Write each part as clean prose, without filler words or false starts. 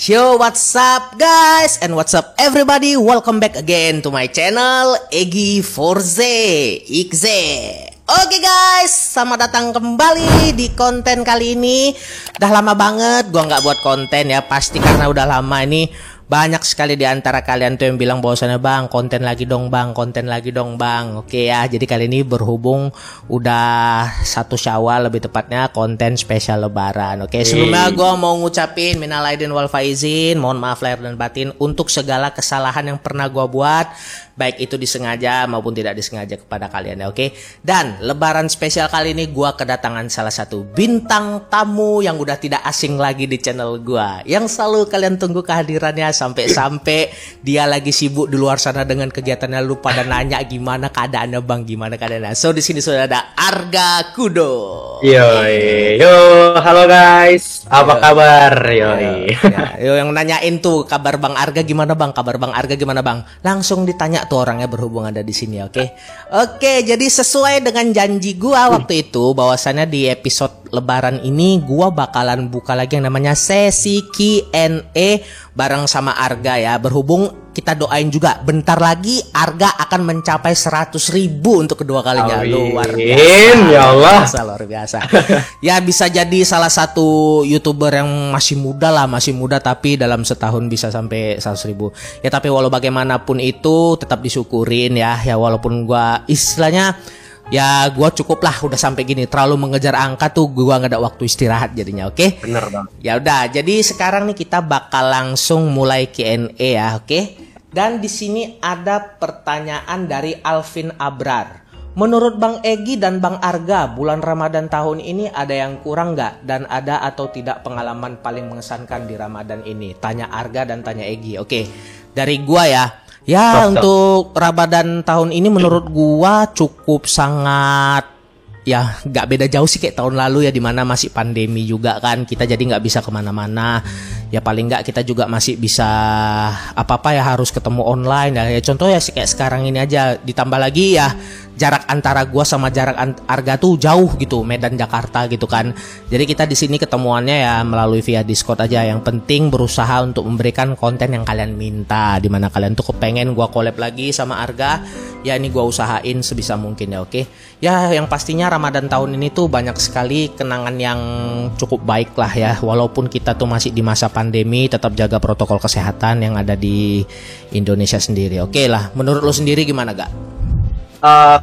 Yo, what's up guys and what's up everybody? Welcome back again to my channel Egi Forze XZ. Oke guys, selamat datang kembali di konten kali ini. Udah lama banget gua nggak buat konten ya, pasti karena udah lama ini. Banyak sekali di antara kalian tuh yang bilang bahwasannya bang, konten lagi dong bang, konten lagi dong bang. Oke ya, jadi kali ini berhubung udah 1 Syawal, lebih tepatnya konten spesial Lebaran. Oke, sebelumnya gue mau ngucapin minal aidin wal faizin, mohon maaf lahir dan batin untuk segala kesalahan yang pernah gue buat, baik itu disengaja maupun tidak disengaja kepada kalian ya. Oke, dan Lebaran spesial kali ini gue kedatangan salah satu bintang tamu yang udah tidak asing lagi di channel gue, yang selalu kalian tunggu kehadirannya. Sampai-sampai dia lagi sibuk di luar sana dengan kegiatannya, lu pada nanya gimana keadaannya bang, gimana keadaannya. So di sini sudah ada Arga Kudo. Yo, halo guys, apa kabar? Yo, yang nanyain tuh kabar Bang Arga gimana bang, kabar Bang Arga gimana bang, langsung ditanya tuh orangnya berhubung ada di sini. Oke, jadi sesuai dengan janji gua waktu itu, bahwasannya di episode Lebaran ini gua bakalan buka lagi yang namanya sesi Q&A bareng sama Arga ya. Berhubung kita doain juga bentar lagi Arga akan mencapai 100.000 untuk kedua kalinya. Luar biasa, ya Allah, luar biasa. Ya bisa jadi salah satu YouTuber yang masih muda lah, masih muda tapi dalam setahun bisa sampai 100.000. Ya tapi walau bagaimanapun itu tetap disyukurin ya. Ya walaupun gua istilahnya ya gue cukup lah udah sampai gini, terlalu mengejar angka tuh gue nggak ada waktu istirahat jadinya. Oke, bener bang. Ya udah, jadi sekarang nih kita bakal langsung mulai Q&A ya. Oke, dan di sini ada pertanyaan dari Alvin Abrar. Menurut Bang Egi dan Bang Arga, bulan Ramadan tahun ini ada yang kurang nggak, dan ada atau tidak pengalaman paling mengesankan di Ramadan ini? Tanya Arga dan tanya Egi. Oke, dari gua ya. Ya, untuk Ramadan tahun ini menurut gua cukup sangat ya nggak beda jauh sih kayak tahun lalu ya, dimana masih pandemi juga kan, kita jadi nggak bisa kemana-mana. Ya paling nggak kita juga masih bisa apa-apa ya harus ketemu online ya. Contoh ya kayak sekarang ini aja, ditambah lagi ya jarak antara gua sama jarak Arga tuh jauh gitu, Medan Jakarta gitu kan. Jadi kita di sini ketemuannya ya melalui via Discord aja. Yang penting berusaha untuk memberikan konten yang kalian minta. Dimana kalian tuh kepengen gua collab lagi sama Arga, ya ini gua usahain sebisa mungkin ya. Oke. Ya yang pastinya Ramadan tahun ini tuh banyak sekali kenangan yang cukup baik lah ya. Walaupun kita tuh masih di masa pandemi, tetap jaga protokol kesehatan yang ada di Indonesia sendiri. Oke lah, menurut lo sendiri gimana gak?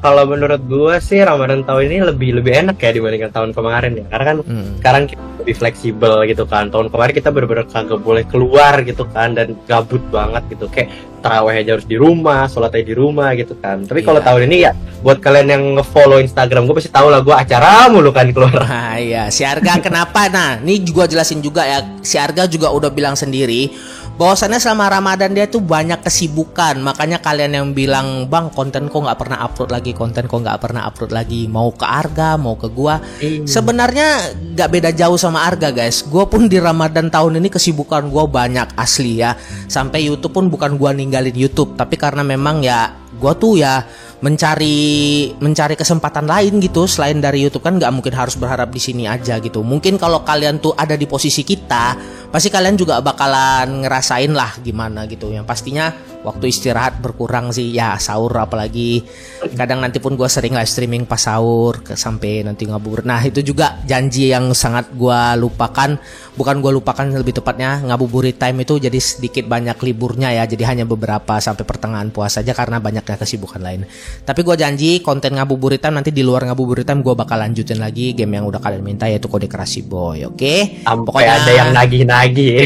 Kalau menurut gue sih Ramadan tahun ini lebih enak ya dibandingkan tahun kemarin ya, karena kan sekarang kita lebih fleksibel gitu kan. Tahun kemarin kita bener-bener kagak boleh keluar gitu kan, dan gabut banget gitu, kayak taraweh aja harus di rumah, sholat aja di rumah gitu kan. Tapi kalau tahun ini ya buat kalian yang nge-follow Instagram gue pasti tahu lah, gue acara mulu kan keluar. Nah iya, si Arga kenapa? Nah ini juga jelasin juga ya, si Arga juga udah bilang sendiri bahwasannya selama Ramadan dia tuh banyak kesibukan. Makanya kalian yang bilang bang konten kok nggak pernah upload lagi, konten kok nggak pernah upload lagi, mau ke Arga mau ke gua, sebenarnya nggak beda jauh sama Arga guys. Gua pun di Ramadan tahun ini kesibukan gua banyak asli ya. Sampai YouTube pun bukan gua ninggalin YouTube, tapi karena memang ya gua tuh ya mencari kesempatan lain gitu selain dari YouTube kan, nggak mungkin harus berharap di sini aja gitu. Mungkin kalau kalian tuh ada di posisi kita, pasti kalian juga bakalan ngerasain lah gimana gitu. Yang pastinya waktu istirahat berkurang sih ya, sahur apalagi. Kadang nanti pun gue sering live streaming pas sahur sampai nanti ngabuburit. Nah itu juga janji yang sangat gue lupakan. Bukan gue lupakan, lebih tepatnya ngabuburit time itu jadi sedikit banyak liburnya ya. Jadi hanya beberapa sampai pertengahan puasa aja karena banyaknya kesibukan lain. Tapi gue janji konten ngabuburit time nanti di luar ngabuburit time gue bakal lanjutin lagi game yang udah kalian minta, yaitu Kode Crazy Boy. Oke? Pokoknya ada yang nagih-nagih.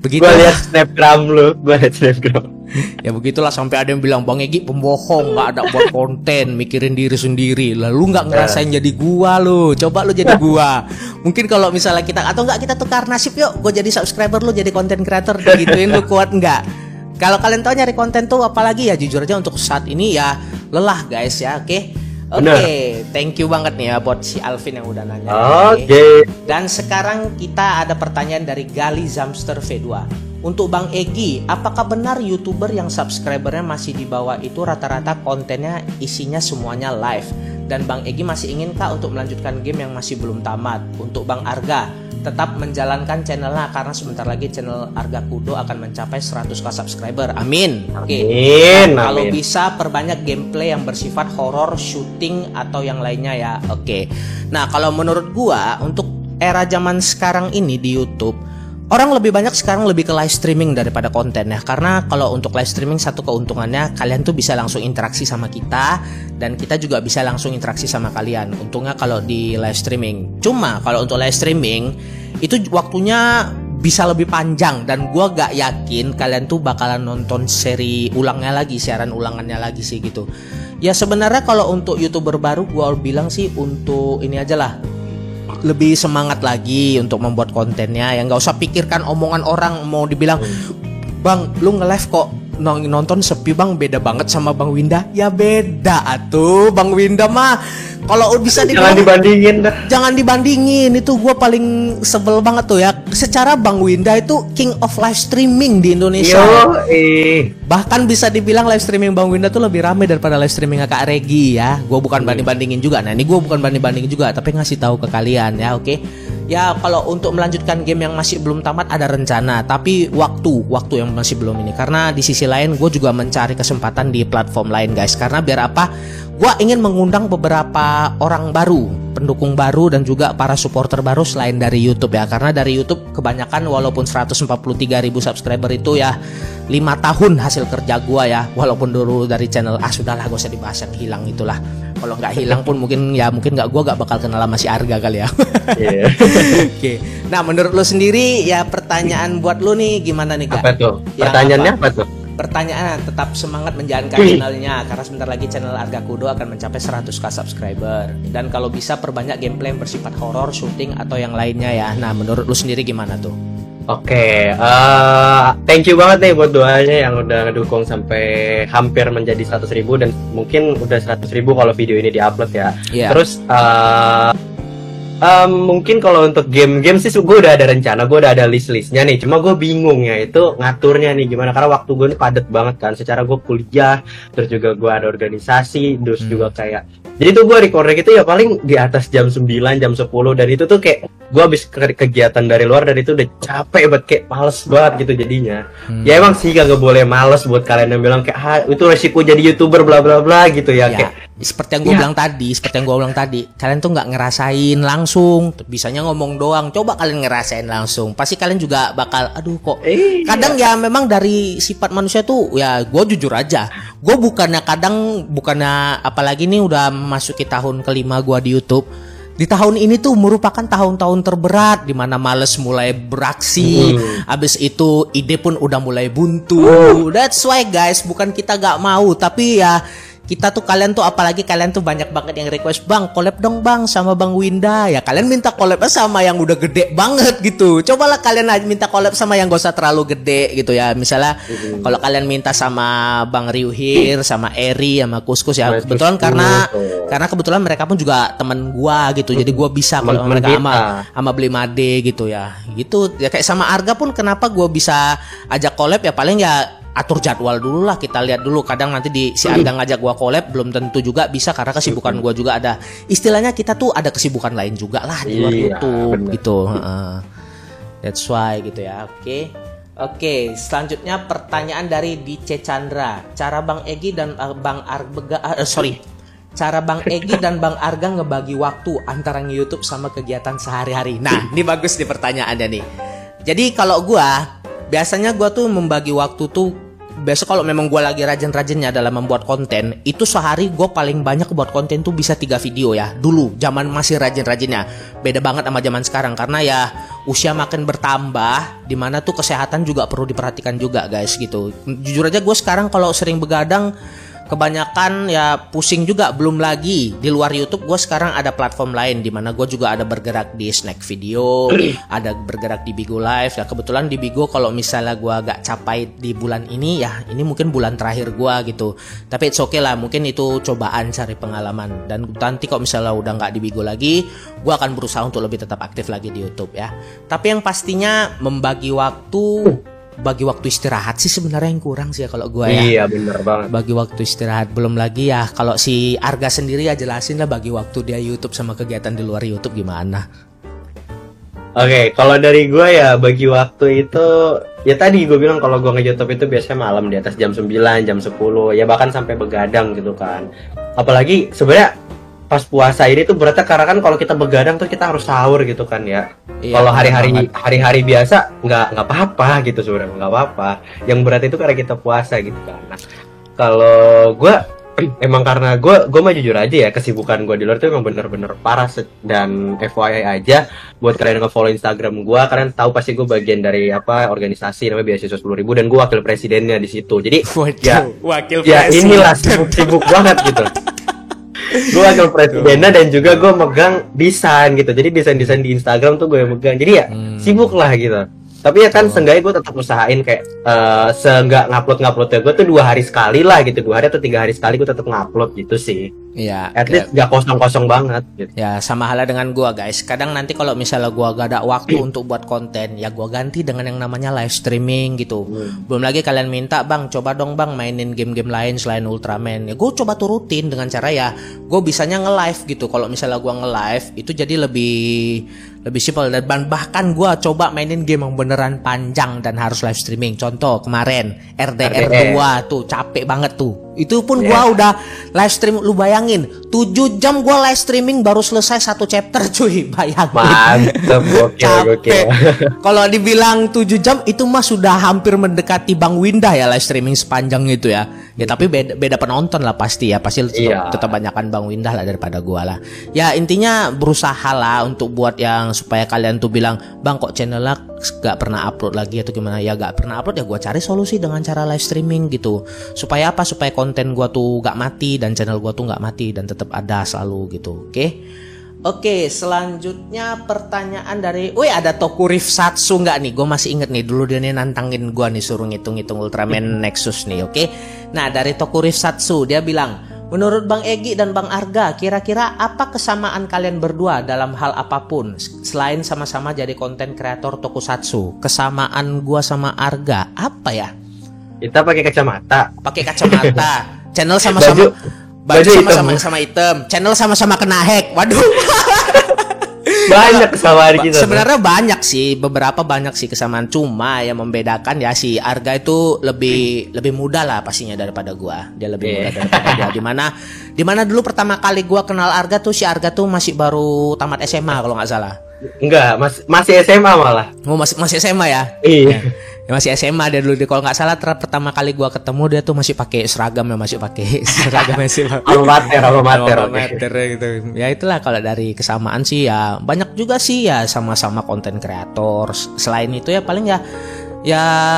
Begitu. Gue liat snapgram lu, gue liat snapgram. Ya begitulah, sampai ada yang bilang Bang Egi pembohong, nggak ada buat konten, mikirin diri sendiri. Lalu nggak ngerasain jadi gua lu. Coba lu jadi gua. Mungkin kalau misalnya kita atau nggak kita tukar nasib, yuk gue jadi subscriber, lu jadi content creator, digituin lu kuat nggak? Kalau kalian tahu nyari konten tuh apalagi ya, jujur aja untuk saat ini ya lelah guys ya. Oke, thank you banget nih ya buat si Alvin yang udah nanya. Oke. Dan sekarang kita ada pertanyaan dari Gali Zamster V2. Untuk Bang Egi, apakah benar YouTuber yang subscribernya masih di bawah itu rata-rata kontennya isinya semuanya live? Dan Bang Egi masih inginkah untuk melanjutkan game yang masih belum tamat? Untuk Bang Arga, tetap menjalankan channelnya karena sebentar lagi channel Arga Kudo akan mencapai 100k subscriber. Amin. Oke. Kalau bisa perbanyak gameplay yang bersifat horor, shooting atau yang lainnya ya. Oke. Nah, kalau menurut gua untuk era zaman sekarang ini di YouTube, orang lebih banyak sekarang lebih ke live streaming daripada konten ya. Karena kalau untuk live streaming satu keuntungannya kalian tuh bisa langsung interaksi sama kita dan kita juga bisa langsung interaksi sama kalian. Untungnya kalau di live streaming. Cuma kalau untuk live streaming itu waktunya bisa lebih panjang dan gua gak yakin kalian tuh bakalan nonton seri ulangnya lagi, siaran ulangannya lagi sih gitu. Ya sebenarnya kalau untuk YouTuber baru gua bilang sih untuk ini aja lah, lebih semangat lagi untuk membuat kontennya, yang nggak usah pikirkan omongan orang. Mau dibilang, bang lu nge-live kok nonton sepi bang, beda banget sama Bang Winda. Ya beda atuh, Bang Winda mah kalau bisa jangan dibandingin dah. Jangan dibandingin, itu gue paling sebel banget tuh ya. Secara Bang Winda itu king of live streaming di Indonesia. Bahkan bisa dibilang live streaming Bang Winda tuh lebih ramai daripada live streaming Kak Regi ya. Gue bukan banding-bandingin juga. Nah ini gue bukan banding-bandingin juga, tapi ngasih tahu ke kalian ya, oke? Ya kalau untuk melanjutkan game yang masih belum tamat ada rencana, tapi waktu yang masih belum ini. Karena di sisi lain gue juga mencari kesempatan di platform lain guys. Karena biar apa? Gue ingin mengundang beberapa orang baru, pendukung baru dan juga para supporter baru selain dari YouTube ya. Karena dari YouTube kebanyakan walaupun 143.000 subscriber itu ya 5 tahun hasil kerja gue ya. Walaupun dulu dari channel sudahlah gak usah dibahas yang hilang itulah. Kalau nggak hilang pun mungkin gue gak bakal kenal sama si Arga kali ya. Yeah. Oke. Nah menurut lo sendiri ya, pertanyaan buat lo nih gimana nih Kak? Apa tuh? Pertanyaannya apa tuh? Pertanyaan tetap semangat menjalankan channelnya karena sebentar lagi channel Arga Kudo akan mencapai 100k subscriber. Dan kalau bisa perbanyak gameplay yang bersifat horor, shooting atau yang lainnya ya. Nah menurut lo sendiri gimana tuh? Oke, thank you banget nih buat doanya yang udah ngedukung sampai hampir menjadi 100.000 dan mungkin udah 100.000 kalau video ini diupload ya. Yeah. Terus mungkin kalau untuk game sih gue udah ada rencana, gue udah ada list-listnya nih. Cuma gue bingung ya itu ngaturnya nih gimana, karena waktu gue ini padat banget kan. Secara gue kuliah, terus juga gue ada organisasi, terus juga kayak, jadi tuh gue recordnya gitu ya paling di atas jam 9, jam 10. Dan itu tuh kayak gue habis kegiatan dari luar dan itu udah capek banget, kayak males banget gitu jadinya. Ya emang sih kagak boleh males buat kalian yang bilang kayak itu resiko jadi YouTuber bla bla bla gitu ya. Kayak seperti yang gue bilang tadi, kalian tuh nggak ngerasain langsung, bisanya ngomong doang. Coba kalian ngerasain langsung, pasti kalian juga bakal aduh kok. Kadang ya memang dari sifat manusia tuh ya, gue jujur aja, gue bukannya apalagi nih udah masuki tahun kelima gue di YouTube. Di tahun ini tuh merupakan tahun-tahun terberat di mana males mulai beraksi, abis itu ide pun udah mulai buntu. That's why guys, bukan kita gak mau, tapi ya kita tuh kalian tuh apalagi kalian tuh banyak banget yang request, bang collab dong bang sama Bang Winda. Ya kalian minta collabnya sama yang udah gede banget gitu. Cobalah kalian aja minta collab sama yang gak usah terlalu gede gitu ya. Misalnya kalau kalian minta sama Bang Ryuhir, sama Eri, sama Kuskus ya, kebetulan karena kebetulan mereka pun juga temen gua gitu. Jadi gua bisa kalau mereka sama Beli Made gitu ya. Gitu ya, kayak sama Arga pun kenapa gua bisa ajak collab ya, paling ya atur jadwal dulu lah, kita lihat dulu. Kadang nanti si Arga ngajak gua collab belum tentu juga bisa karena kesibukan gua juga ada. Istilahnya kita tuh ada kesibukan lain juga lah di luar YouTube bener. Gitu. That's why gitu ya. Oke, selanjutnya pertanyaan dari DC Chandra. Cara Bang Egi dan Bang Arga ngebagi waktu antara YouTube sama kegiatan sehari-hari. Nah, ini bagus nih pertanyaannya nih. Jadi kalau gua biasanya gue tuh membagi waktu tuh, biasa kalau memang gue lagi rajin-rajinnya dalam membuat konten, itu sehari gue paling banyak buat konten tuh bisa 3 video ya. Dulu zaman masih rajin-rajinnya, beda banget sama zaman sekarang karena ya usia makin bertambah, dimana tuh kesehatan juga perlu diperhatikan juga guys gitu. Jujur aja gue sekarang kalau sering begadang kebanyakan ya pusing juga. Belum lagi di luar YouTube gue sekarang ada platform lain di mana gue juga ada bergerak di Snack Video, ada bergerak di Bigo Live. Ya kebetulan di Bigo kalau misalnya gue gak capai di bulan ini ya ini mungkin bulan terakhir gue gitu. Tapi it's okay lah, mungkin itu cobaan cari pengalaman. Dan nanti kalau misalnya udah gak di Bigo lagi, gue akan berusaha untuk lebih tetap aktif lagi di YouTube ya. Tapi yang pastinya membagi waktu, bagi waktu istirahat sih sebenarnya yang kurang sih ya kalau gue ya. Iya bener banget. Bagi waktu istirahat, belum lagi ya kalau si Arga sendiri ya jelasin lah bagi waktu dia YouTube sama kegiatan di luar YouTube gimana. Oke, kalau dari gue ya bagi waktu itu ya tadi gue bilang kalau gue nge-YouTube itu biasanya malam di atas jam 9, jam 10, ya bahkan sampai begadang gitu kan. Apalagi sebenarnya pas puasa ini tuh beratnya karena kan kalau kita begadang tuh kita harus sahur gitu kan ya. Iya, Kalau benar hari-hari biasa nggak apa-apa gitu sebenarnya, nggak apa-apa. Yang berat itu karena kita puasa gitu kan. Nah, kalau gue emang karena gue mah jujur aja ya, kesibukan gue di luar tuh emang bener-bener parah dan FYI aja buat kalian yang nge-follow Instagram gue, kalian tahu pasti gue bagian dari apa organisasi namanya Beasiswa 10.000 dan gue wakil presidennya di situ. Jadi ya wakil ya inilah sibuk banget gitu. Gue wakil presidennya dan juga gue megang desain gitu. Jadi desain di Instagram tuh gue yang megang. Jadi ya sibuk lah gitu. Tapi ya kan seenggaknya gue tetap usahain kayak seenggak nguploadnya gue tuh 2 hari sekali lah gitu, 2 hari atau 3 hari sekali gue tetap ngupload gitu sih. Iya. At least gak kosong-kosong banget gitu. Ya sama halnya dengan gua guys. Kadang nanti kalau misalnya gua gak ada waktu untuk buat konten, ya gua ganti dengan yang namanya live streaming gitu. Belum lagi kalian minta, "Bang, coba dong Bang mainin game-game lain selain Ultraman." Ya gua coba turutin dengan cara ya gua bisanya nge-live gitu. Kalau misalnya gua nge-live itu jadi lebih simpel, dan bahkan gua coba mainin game yang beneran panjang dan harus live streaming. Contoh kemarin RDR 2 tuh capek banget tuh. Itu pun gua udah live stream, lu bayangin 7 jam gua live streaming baru selesai 1 chapter cuy, bayangin. Mantep, gokil. Kalau dibilang 7 jam itu mah sudah hampir mendekati Bang Winda ya live streaming sepanjang itu ya. Ya tapi beda penonton lah pasti ya, pasti tetap banyakan Bang Winda lah daripada gua lah. Ya intinya berusaha lah untuk buat yang supaya kalian tuh bilang, "Bang kok channelnya gak pernah upload lagi atau gimana?" Ya gak pernah upload ya gua cari solusi dengan cara live streaming gitu. Supaya apa? Supaya konten gua tuh gak mati dan channel gua tuh gak mati dan tetap ada selalu gitu. Oke, selanjutnya pertanyaan dari, ada Toku Rifsatsu nggak nih? Gue masih inget nih, dulu dia nih nantangin gue nih suruh ngitung-ngitung Ultraman Nexus nih, oke? Nah, dari Toku Rifsatsu dia bilang, menurut Bang Egi dan Bang Arga, kira-kira apa kesamaan kalian berdua dalam hal apapun selain sama-sama jadi konten kreator tokusatsu? Kesamaan gue sama Arga apa ya? Kita pakai kacamata. Channel sama-sama baju sama-sama hitam. Channel sama-sama kena hack. Waduh. Banyak kesamaan kita. Sebenarnya banyak sih, beberapa banyak sih kesamaan. Cuma yang membedakan ya si Arga itu lebih muda lah pastinya daripada gua. Dia lebih muda daripada gua. Dimana dulu pertama kali gua kenal Arga tuh si Arga tuh masih baru tamat SMA kalau nggak salah. Enggak, masih SMA malah. Oh, masih SMA ya? Iya. Ya, masih SMA dia dulu. Kalau nggak salah pertama kali gua ketemu dia tuh masih pakai seragam alma mater gitu. Ya itulah kalau dari kesamaan sih ya banyak juga sih ya, sama-sama konten kreator. Selain itu ya paling ya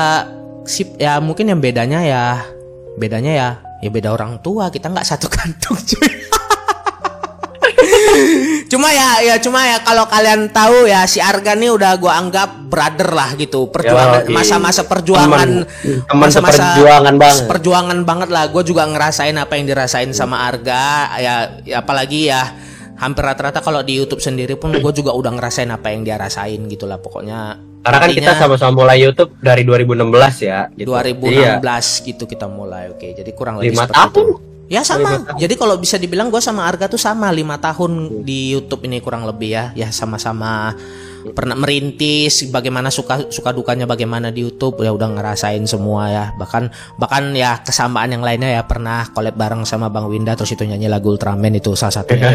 mungkin yang bedanya ya beda orang tua, kita nggak satu kantung cuy. Cuma ya kalau kalian tahu ya si Arga nih udah gua anggap brother lah gitu. Masa-masa perjuangan perjuangan banget lah. Gua juga ngerasain apa yang dirasain sama Arga ya apalagi ya hampir rata-rata kalau di YouTube sendiri pun gue juga udah ngerasain apa yang dia rasain gitulah pokoknya. Karena kan kita sama-sama mulai YouTube dari 2016 ya gitu. 2016 gitu kita mulai. Oke, jadi kurang lebih 5 tahun. Ya sama. Jadi kalau bisa dibilang gue sama Arga tuh sama 5 tahun di YouTube ini kurang lebih ya. Ya sama-sama pernah merintis bagaimana suka dukanya bagaimana di YouTube ya udah ngerasain semua ya. Bahkan ya kesamaan yang lainnya ya pernah collab bareng sama Bang Winda terus itu nyanyi lagu Ultraman itu salah satunya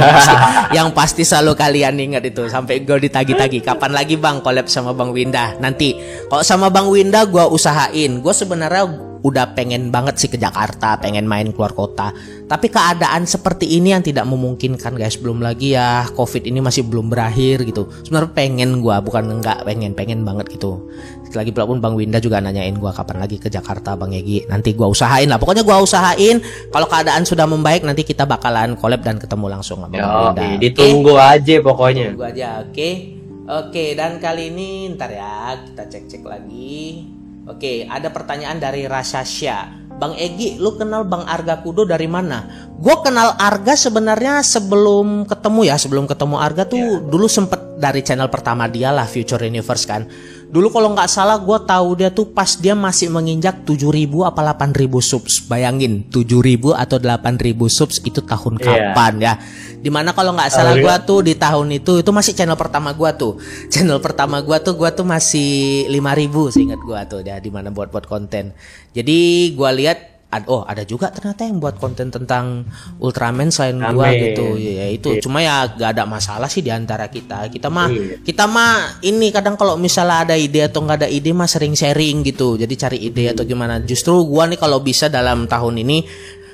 yang pasti selalu kalian ingat itu sampai gue ditagi-tagi kapan lagi Bang collab sama Bang Winda. Nanti kalau sama Bang Winda gue usahain. Gue sebenarnya udah pengen banget sih ke Jakarta, pengen main keluar kota. Tapi keadaan seperti ini yang tidak memungkinkan guys. Belum lagi ya COVID ini masih belum berakhir gitu. Sebenarnya pengen gua, bukan enggak pengen banget gitu. Lagi pula pun Bang Winda juga nanyain gua kapan lagi ke Jakarta Bang Egi. Nanti gua usahain lah. Pokoknya gua usahain kalau keadaan sudah membaik nanti kita bakalan collab dan ketemu langsung sama Bang Winda. Ditunggu aja pokoknya. Tunggu aja, oke, dan kali ini ntar ya kita cek lagi. Oke, ada pertanyaan dari Rasasya. Bang Egi, lu kenal Bang Arga Kudo dari mana? Gue kenal Arga sebenarnya sebelum ketemu Arga tuh dulu sempet dari channel pertama dia lah, Future Universe kan. Dulu kalau nggak salah gue tahu dia tuh pas dia masih menginjak 7.000 apa 8.000 subs. Bayangin 7.000 atau 8.000 subs itu tahun kapan ya. Dimana kalau nggak salah gue tuh di tahun itu masih channel pertama gue tuh. Channel pertama gue tuh masih 5.000 seingat gue tuh ya, dimana buat konten. Jadi gue lihat ada juga ternyata yang buat konten tentang Ultraman selain gua gitu. Ya itu. Cuma ya gak ada masalah sih di antara kita. Kita mah ini kadang kalau misalnya ada ide atau nggak ada ide mah sering sharing gitu. Jadi cari ide atau gimana. Justru gua nih kalau bisa dalam tahun ini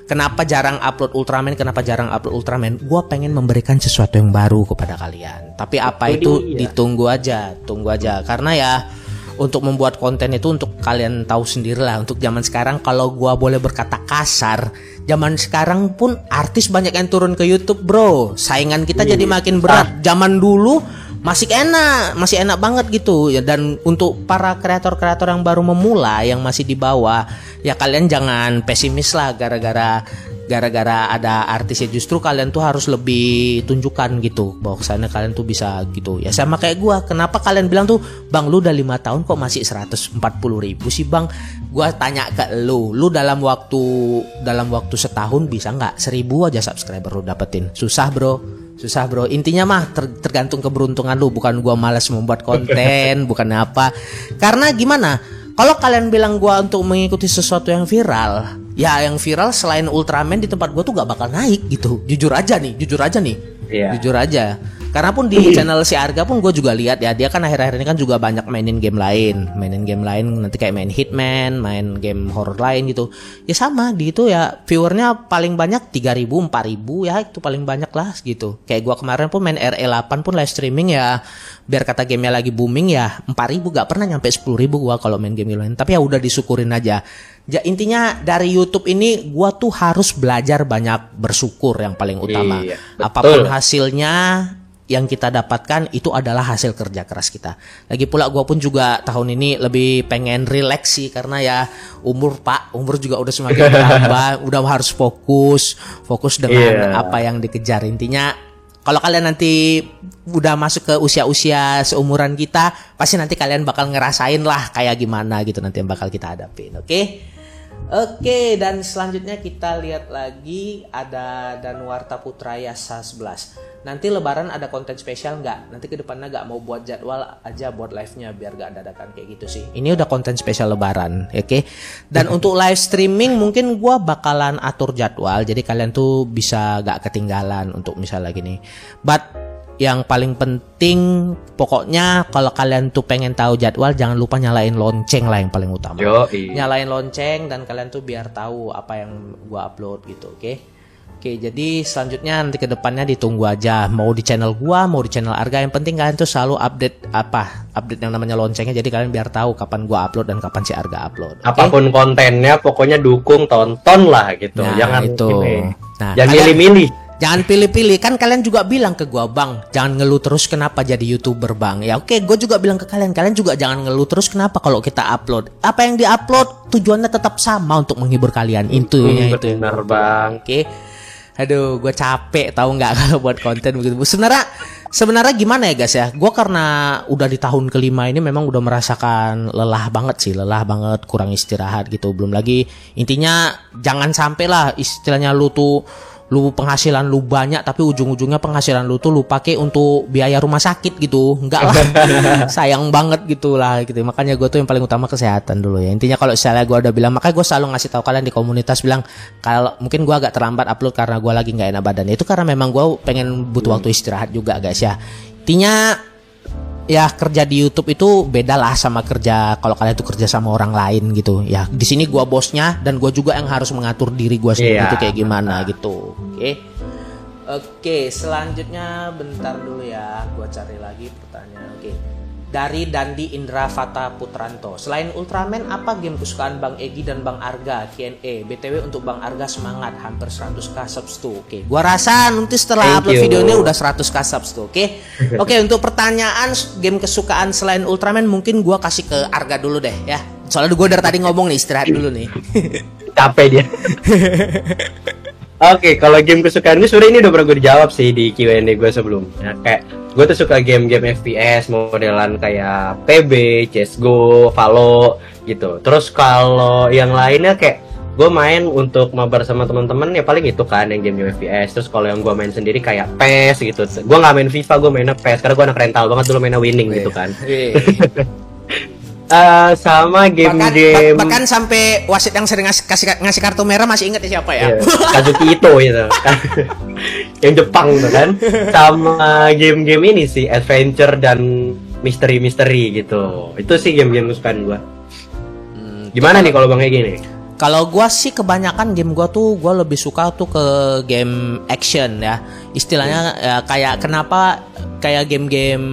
kenapa jarang upload Ultraman? Gua pengen memberikan sesuatu yang baru kepada kalian. Tapi apa itu ditunggu aja, karena ya untuk membuat konten itu untuk kalian tahu sendiri lah. Untuk zaman sekarang kalau gua boleh berkata kasar, zaman sekarang pun artis banyak yang turun ke YouTube, bro. Saingan kita jadi makin berat. Zaman dulu masih enak banget gitu ya. Dan untuk para kreator-kreator yang baru memulai, yang masih di bawah, ya kalian jangan pesimis lah gara-gara ada artisnya. Justru kalian tuh harus lebih tunjukkan gitu bahwa sana kalian tuh bisa gitu ya. Sama kayak gua, kenapa kalian bilang tuh bang lu udah 5 tahun kok masih 140.000 sih bang? Gua tanya ke lu dalam waktu setahun bisa nggak 1.000 aja subscriber lu dapetin? Susah bro. Intinya mah tergantung keberuntungan lu. Bukan gua malas membuat konten bukan apa. Karena gimana, kalau kalian bilang gua untuk mengikuti sesuatu yang viral, ya yang viral selain Ultraman di tempat gue tuh gak bakal naik gitu. Jujur aja nih. Jujur aja. Karena pun di channel si Arga pun gue juga lihat ya, dia kan akhir-akhir ini kan juga banyak mainin game lain nanti kayak main Hitman, main game horror lain gitu. Ya sama di itu ya viewernya paling banyak 3.000, 4.000 ya, itu paling banyak lah gitu. Kayak gue kemarin pun main RE8 pun live streaming ya, biar kata gamenya lagi booming ya 4.000, gak pernah nyampe 10.000 gue kalau main game lain. Tapi ya udah disyukurin aja. Ya intinya dari YouTube ini gua tuh harus belajar banyak bersyukur yang paling utama. Apapun hasilnya yang kita dapatkan itu adalah hasil kerja keras kita. Lagi pula gua pun juga tahun ini lebih pengen relax sih, karena ya umur juga udah semakin bertambah, udah harus fokus dengan apa yang dikejar. Intinya kalau kalian nanti udah masuk ke usia-usia seumuran kita, pasti nanti kalian bakal ngerasain lah kayak gimana gitu nanti yang bakal kita hadapin. Oke, dan selanjutnya kita lihat lagi ada Danuarta Putra Yasa 11. Nanti lebaran ada konten spesial nggak? Nanti kedepannya nggak mau buat jadwal aja buat live-nya biar nggak dadakan kayak gitu sih. Ini udah konten spesial lebaran, oke? Dan untuk live streaming mungkin gua bakalan atur jadwal, jadi kalian tuh bisa nggak ketinggalan untuk misalnya gini. But yang paling penting pokoknya kalau kalian tuh pengen tahu jadwal, jangan lupa nyalain lonceng lah yang paling utama. Nyalain lonceng dan kalian tuh biar tahu apa yang gua upload gitu, oke? Oke, jadi selanjutnya nanti ke depannya ditunggu aja, mau di channel gua, mau di channel Arga. Yang penting kalian tuh selalu update yang namanya loncengnya, jadi kalian biar tahu kapan gua upload dan kapan si Arga upload. Okay? Apapun kontennya pokoknya dukung, tonton lah gitu. Nah, jangan itu. Jangan milih-milih. Jangan pilih-pilih, kan kalian juga bilang ke gua, bang, jangan ngeluh terus kenapa jadi YouTuber bang. Ya oke, gue juga bilang ke kalian juga jangan ngeluh terus kenapa kalau kita upload. Apa yang diupload tujuannya tetap sama untuk menghibur kalian. Intinya itu. Benar bang. Oke. Aduh, gue capek tahu nggak kalau buat konten begitu. Sebenarnya gimana ya guys ya? Gue karena udah di tahun kelima ini memang udah merasakan lelah banget, kurang istirahat gitu. Belum lagi intinya jangan sampai lah istilahnya lu penghasilan lu banyak tapi ujung-ujungnya penghasilan lu tuh lu pakai untuk biaya rumah sakit gitu. Enggak lah. Sayang banget gitu lah gitu. Makanya gue tuh yang paling utama kesehatan dulu ya. Intinya kalau misalnya gue udah bilang, makanya gue selalu ngasih tahu kalian di komunitas bilang kalau mungkin gue agak terlambat upload karena gue lagi nggak enak badan. Itu karena memang gue pengen butuh waktu istirahat juga guys ya. Intinya ya kerja di YouTube itu beda lah sama kerja kalau kalian tuh kerja sama orang lain gitu ya. Di sini gua bosnya dan gua juga yang harus mengatur diri gua sendiri itu kayak gimana gitu. Oke, selanjutnya bentar dulu ya, gua cari lagi pertanyaan. Dari Dandi Indra Fata Putranto. Selain Ultraman, apa game kesukaan Bang Egi dan Bang Arga? Q&A. BTW untuk Bang Arga semangat, hampir 100k subs tuh. Oke, gua rasa nanti setelah upload video ini udah 100k subs tuh. Oke, untuk pertanyaan game kesukaan selain Ultraman mungkin gua kasih ke Arga dulu deh ya. Soalnya gua dari tadi ngomong nih, istirahat dulu nih. Capek dia. Oke, kalau game kesukaan ini sebenarnya ini udah pernah gue dijawab sih di Q&A gue sebelumnya. Kayak gue tuh suka game-game FPS modelan kayak PB, CS:GO, Valo gitu. Terus kalau yang lainnya kayak gue main untuk mabar sama teman-teman ya paling itu kan yang game FPS. Terus kalau yang gue main sendiri kayak PES gitu. Gue nggak main FIFA, gue mainnya PES karena gue anak rental banget dulu mainnya winning gitu kan. Sama game-game bahkan sampai wasit yang sering ngasih kartu merah masih inget ya siapa ya? Kazuki Ito gitu. Yang Jepang tuh kan. Sama game-game ini sih adventure dan misteri-misteri gitu. Itu sih game-game kesukaan gue. Gimana nih kalau Bang Egy nih? Kalau gua sih kebanyakan game gua tuh gua lebih suka tuh ke game action ya. Istilahnya ya, kayak kenapa kayak game-game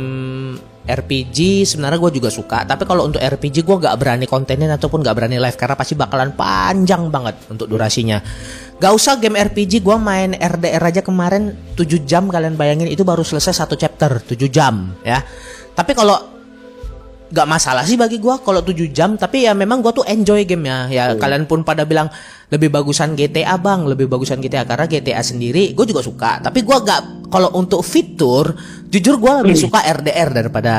RPG sebenarnya gue juga suka. Tapi kalau untuk RPG gue gak berani kontenin ataupun gak berani live karena pasti bakalan panjang banget untuk durasinya. Gak usah game RPG, gue main RDR aja kemarin 7 jam, kalian bayangin itu baru selesai 1 chapter 7 jam ya. Tapi kalau gak masalah sih bagi gue kalau 7 jam, tapi ya memang gue tuh enjoy gamenya ya. Kalian pun pada bilang lebih bagusan GTA bang, lebih bagusan GTA karena GTA sendiri gue juga suka. Tapi gue gak, kalau untuk fitur jujur gue lebih suka RDR daripada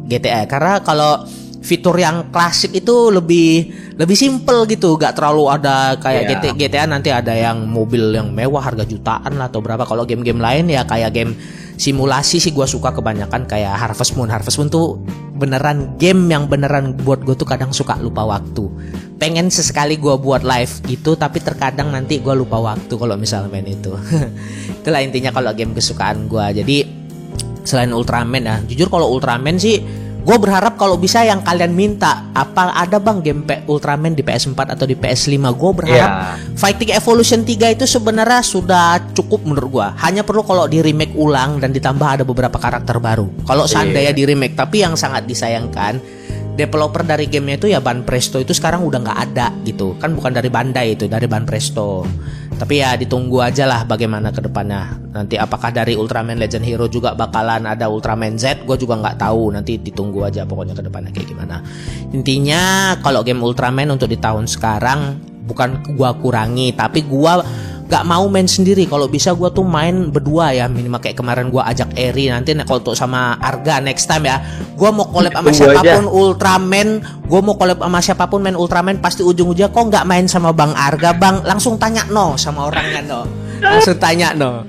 GTA karena kalau fitur yang klasik itu lebih simple gitu, gak terlalu ada kayak GTA nanti ada yang mobil yang mewah harga jutaan lah atau berapa. Kalau game-game lain ya kayak game simulasi sih gue suka kebanyakan kayak Harvest Moon. Harvest Moon tuh beneran game yang beneran buat gue tuh kadang suka lupa waktu. Pengen sesekali gue buat live gitu, tapi terkadang nanti gue lupa waktu kalau misalnya main itu. Itulah intinya kalau game kesukaan gue. Jadi selain Ultraman ya, jujur kalau Ultraman sih gue berharap kalau bisa yang kalian minta. Apa ada bang game Ultraman di PS4 atau di PS5? Gue berharap Fighting Evolution 3 itu sebenarnya sudah cukup menurut gue. Hanya perlu kalau di remake ulang dan ditambah ada beberapa karakter baru. Kalau seandainya di remake, tapi yang sangat disayangkan developer dari gamenya itu ya Banpresto itu sekarang udah nggak ada gitu. Kan bukan dari Bandai itu, dari Banpresto. Tapi ya ditunggu aja lah bagaimana ke depannya. Nanti apakah dari Ultraman Legend Hero juga bakalan ada Ultraman Z, gue juga nggak tahu. Nanti ditunggu aja pokoknya ke depannya kayak gimana. Intinya kalau game Ultraman untuk di tahun sekarang bukan gue kurangi, tapi gue gak mau main sendiri. Kalau bisa gue tuh main berdua ya, minimal kayak kemarin gue ajak Eri. Nanti kalau untuk sama Arga next time ya, gue mau collab sama siapapun Ultraman, gue mau collab sama siapapun main Ultraman, pasti ujung-ujungnya kok nggak main sama Bang Arga bang, langsung tanya no sama orangnya no, langsung tanya no.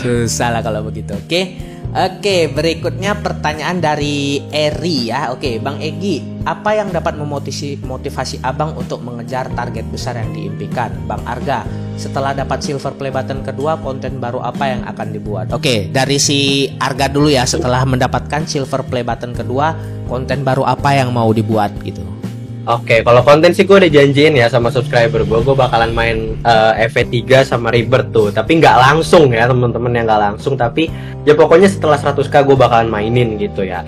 Susah lah kalau begitu. Oke, berikutnya pertanyaan dari Eri ya. Oke, Bang Egy, apa yang dapat memotivasi abang untuk mengejar target besar yang diimpikan? Bang Arga, setelah dapat silver play button kedua, konten baru apa yang akan dibuat? Oke, dari si Arga dulu ya. Setelah mendapatkan silver play button kedua, konten baru apa yang mau dibuat gitu? Oke, kalau konten sih gue udah janjiin ya sama subscriber gue bakalan main EV3 sama Rebirth tuh. Tapi nggak langsung ya teman-teman, yang nggak langsung. Tapi ya pokoknya setelah 100k gue bakalan mainin gitu ya.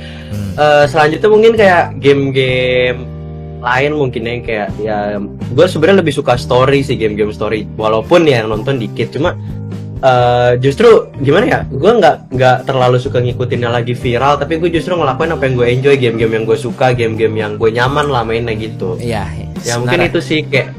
Selanjutnya mungkin kayak game-game lain mungkin yang kayak ya gue sebenarnya lebih suka story sih, game-game story. Walaupun ya yang nonton dikit, cuma justru gimana ya, gue nggak terlalu suka ngikutinnya lagi viral, tapi gue justru ngelakuin apa yang gue enjoy, game-game yang gue suka, game-game yang gue nyaman lah mainnya gitu. Iya. Ya mungkin itu sih kayak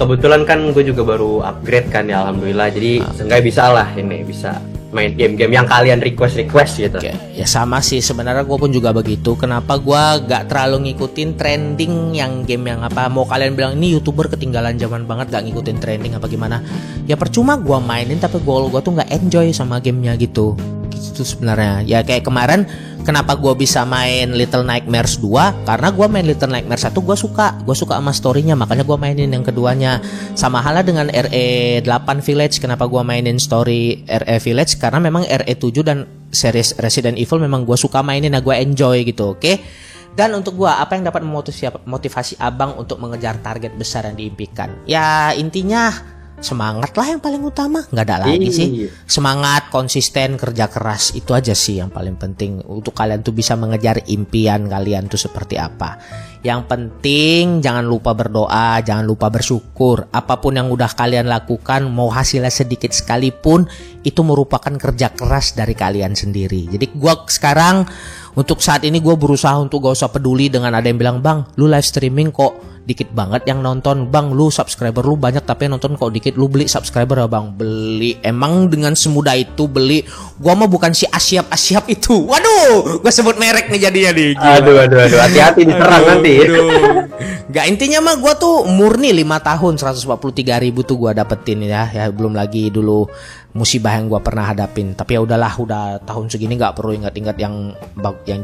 kebetulan kan gue juga baru upgrade kan ya, alhamdulillah. Jadi seenggaknya bisa lah ini bisa main game-game yang kalian request gitu. Oke. Ya sama sih sebenarnya gue pun juga begitu. Kenapa gue gak terlalu ngikutin trending yang game yang apa. Mau kalian bilang ini YouTuber ketinggalan zaman banget gak ngikutin trending apa gimana, ya percuma gue mainin tapi gue tuh gak enjoy sama gamenya gitu sebenarnya. Ya kayak kemarin kenapa gue bisa main Little Nightmares 2, karena gue main Little Nightmares 1 gue suka sama storynya, makanya gue mainin yang keduanya. Sama halnya dengan RE8 Village, kenapa gue mainin story RE Village, karena memang RE7 dan series Resident Evil memang gue suka mainin, nah gue enjoy gitu. Oke. Dan untuk gue, apa yang dapat memotivasi abang untuk mengejar target besar yang diimpikan? Ya intinya semangat lah yang paling utama, nggak ada lagi sih. Semangat, konsisten, kerja keras, itu aja sih yang paling penting untuk kalian tuh bisa mengejar impian kalian tuh seperti apa. Yang penting jangan lupa berdoa, jangan lupa bersyukur. Apapun yang udah kalian lakukan, mau hasilnya sedikit sekalipun, itu merupakan kerja keras dari kalian sendiri. Jadi gue sekarang untuk saat ini gue berusaha untuk gak usah peduli dengan ada yang bilang, bang lu live streaming kok dikit banget yang nonton. Bang, lu subscriber lu banyak tapi yang nonton kok dikit. Lu beli subscriber ya bang? Beli. Emang dengan semudah itu beli? Gua mah bukan si Asyap itu. Waduh, gua sebut merek nih jadinya nih. Gila. Aduh, hati-hati diserang nanti. Gak, intinya mah gua tuh murni 5 tahun 143.000 tuh gua dapetin ya. Ya belum lagi dulu musibah yang gua pernah hadapin. Tapi ya udahlah, udah tahun segini nggak perlu ingat-ingat yang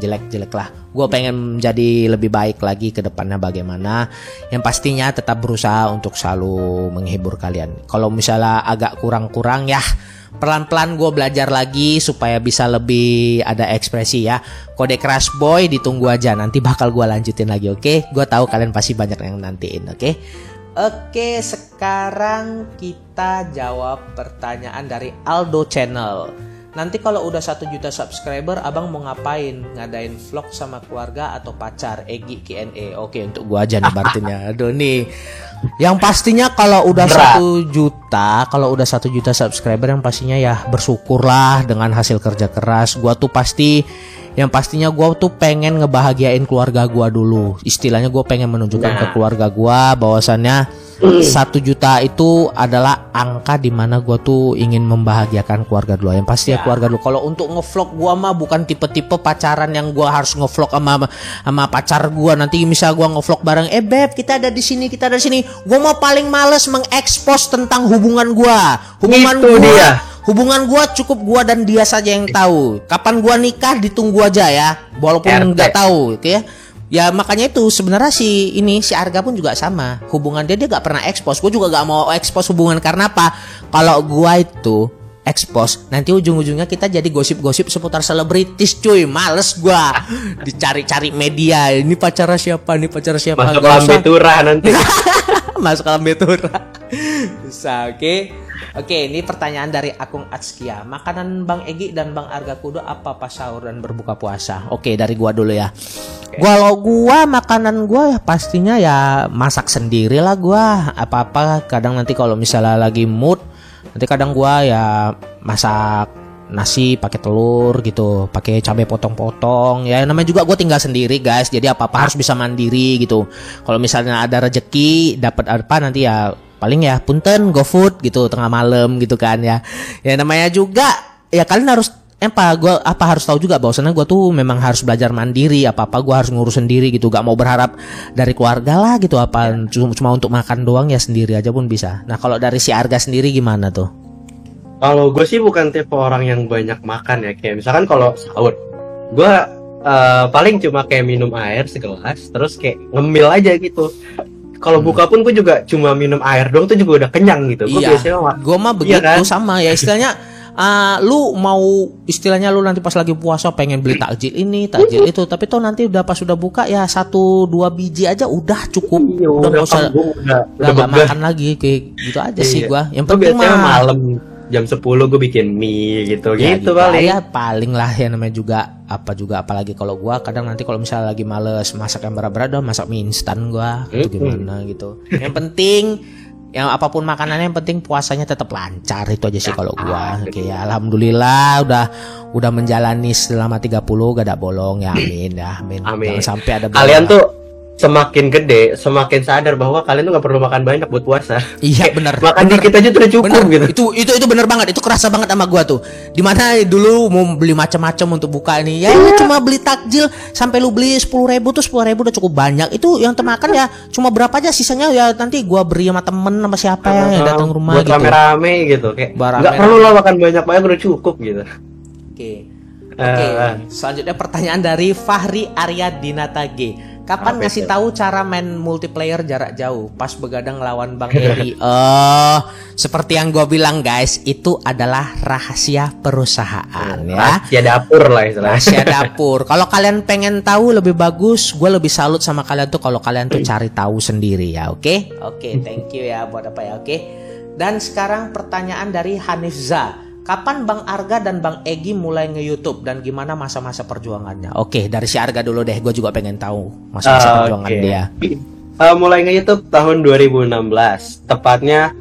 jelek-jelek lah. Gua pengen menjadi lebih baik lagi ke depannya bagaimana. Yang pastinya tetap berusaha untuk selalu menghibur kalian. Kalau misalnya agak kurang-kurang ya pelan-pelan gue belajar lagi supaya bisa lebih ada ekspresi ya. Kode Crush Boy ditunggu aja, nanti bakal gue lanjutin lagi, oke? Gue tahu kalian pasti banyak yang nantiin, oke? Oke, sekarang kita jawab pertanyaan dari Aldo Channel. Nanti kalau udah 1 juta subscriber, abang mau ngapain? Ngadain vlog sama keluarga atau pacar? Egi Q&A. Oke, untuk gua aja nih Bartunya. Aduh nih. Yang pastinya kalau udah 1 juta, subscriber, yang pastinya ya bersyukurlah dengan hasil kerja keras. Gua tuh pastinya gue tuh pengen ngebahagiain keluarga gue dulu. Istilahnya gue pengen menunjukkan ke keluarga gue bahwasannya 1 juta itu adalah angka dimana gue tuh ingin membahagiakan keluarga dulu. Yang pasti ya keluarga dulu. Kalau untuk ngevlog gue mah bukan tipe-tipe pacaran yang gue harus ngevlog sama pacar gue. Nanti misal gue ngevlog bareng, beb kita ada di sini, Gue mah paling males mengekspos tentang hubungan gue. Hubungan gue cukup gue dan dia saja yang tahu. Kapan gue nikah ditunggu aja ya, walaupun nggak tahu, oke ya. Ya makanya itu sebenarnya si Arga pun juga sama. Hubungan dia gak pernah ekspos. Gue juga gak mau ekspos hubungan karena apa? Kalau gue itu ekspos, nanti ujung-ujungnya kita jadi gosip-gosip seputar selebritis, cuy. Males gue dicari-cari media. Ini pacara siapa? Masuk lambe turah nanti. Masuk lambe turah. Bisa, oke. Oke, ini pertanyaan dari akun Atskia. Makanan Bang Egi dan Bang Arga Kudo apa pas sahur dan berbuka puasa? Oke, dari gua dulu ya. Kalau gua makanan gua ya pastinya ya masak sendiri lah gua. Apa-apa kadang nanti kalau misalnya lagi mood, nanti kadang gua ya masak nasi pakai telur gitu, pakai cabai potong-potong. Ya namanya juga gue tinggal sendiri guys, jadi apa-apa harus bisa mandiri gitu. Kalau misalnya ada rezeki dapat apa nanti ya paling ya punten GoFood gitu tengah malam gitu kan ya. Ya namanya juga ya kalian harus harus tahu juga bahwasannya gue tuh memang harus belajar mandiri. Apa-apa gue harus ngurus sendiri gitu. Gak mau berharap dari keluarga lah gitu. Cuma untuk makan doang ya sendiri aja pun bisa. Nah kalau dari si Arga sendiri gimana tuh? Kalau gue sih bukan tipe orang yang banyak makan ya. Kayak misalkan kalau sahur, gue paling cuma kayak minum air segelas, terus kayak ngemil aja gitu. Kalau buka pun gue juga cuma minum air doang tuh juga udah kenyang gitu. Gue biasanya gue mah begitu kan? Sama ya istilahnya. Lu mau istilahnya lu nanti pas lagi puasa pengen beli takjil ini, takjil itu, tapi tuh nanti udah pas udah buka ya 1-2 biji aja udah cukup. Udah nggak usah nggak makan lagi kayak gitu aja sih gua. Yang penting mah malam jam 10 gue bikin mie gitu paling. Ya paling lah ya namanya juga apalagi kalau gua kadang nanti kalau misalnya lagi males masak yang berat-berat masak mie instan gua atau gimana gitu. Yang penting yang apapun makanannya yang penting puasanya tetap lancar, itu aja sih kalau gua. Oke ya, alhamdulillah udah menjalani selama 30 gak ada bolong ya, amin ya, amin. Jangan sampai ada bolong. Kalian tuh semakin gede semakin sadar bahwa kalian tuh gak perlu makan banyak buat puasa. Iya benar. Makan dikit aja tuh udah cukup gitu. Itu benar banget, itu kerasa banget sama gua tuh. Dimana dulu mau beli macam-macam untuk buka ini, ya cuma beli takjil sampai lu beli 10.000 tuh 10.000 udah cukup banyak. Itu yang termakan ya cuma berapa aja, sisanya ya nanti gua beri sama temen sama siapa yang datang rumah buat gitu. Rame-rame gitu kayak nggak perlu lah makan banyak-banyak udah cukup gitu. Oke. Selanjutnya pertanyaan dari Fahri Arya Dinata G. Kapan ngasih tahu cara main multiplayer jarak jauh pas begadang lawan Bang Eri? Seperti yang gue bilang guys, itu adalah rahasia perusahaan ya. Rahasia dapur lah istilahnya. Rahasia dapur. Kalau kalian pengen tahu lebih bagus, gue lebih salut sama kalian tuh kalau kalian tuh cari tahu sendiri ya, oke? Oke, thank you ya buat apa ya, oke? Dan sekarang pertanyaan dari Hanifza. Kapan Bang Arga dan Bang Egi mulai nge-YouTube dan gimana masa-masa perjuangannya? Oke, dari si Arga dulu deh, gue juga pengen tahu masa-masa perjuangan dia. Mulai nge-YouTube tahun 2016, tepatnya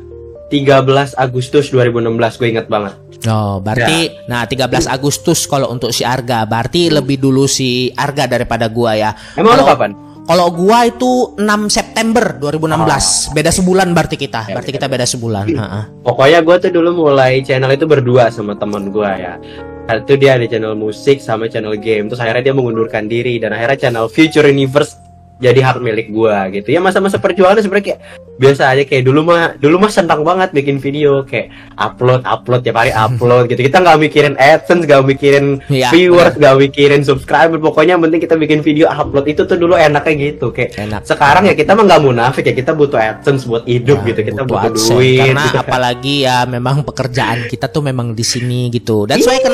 13 Agustus 2016, gue inget banget. Oh, berarti nah 13 Agustus kalau untuk si Arga, berarti lebih dulu si Arga daripada gua ya. Emang lu kapan? Kalau gua itu 6 September 2016. Beda sebulan berarti kita. Berarti kita beda sebulan. Pokoknya gua tuh dulu mulai channel itu berdua sama teman gua ya. Itu dia ada channel musik sama channel game. Terus akhirnya dia mengundurkan diri dan akhirnya channel Future Universe jadi hak milik gua gitu. Ya masa-masa perjuangan sebenarnya kayak biasa aja, kayak dulu mah senang banget bikin video, kayak upload tiap hari upload gitu. Kita nggak mikirin AdSense, nggak mikirin viewers, nggak mikirin subscriber. Pokoknya yang penting kita bikin video upload, itu tuh dulu enaknya gitu. Kayak sekarang ya kita mah nggak munafik ya, kita butuh AdSense buat hidup gitu. Kita butuh duit. Karena gitu. Apalagi ya memang pekerjaan kita tuh memang di sini gitu. Dan soalnya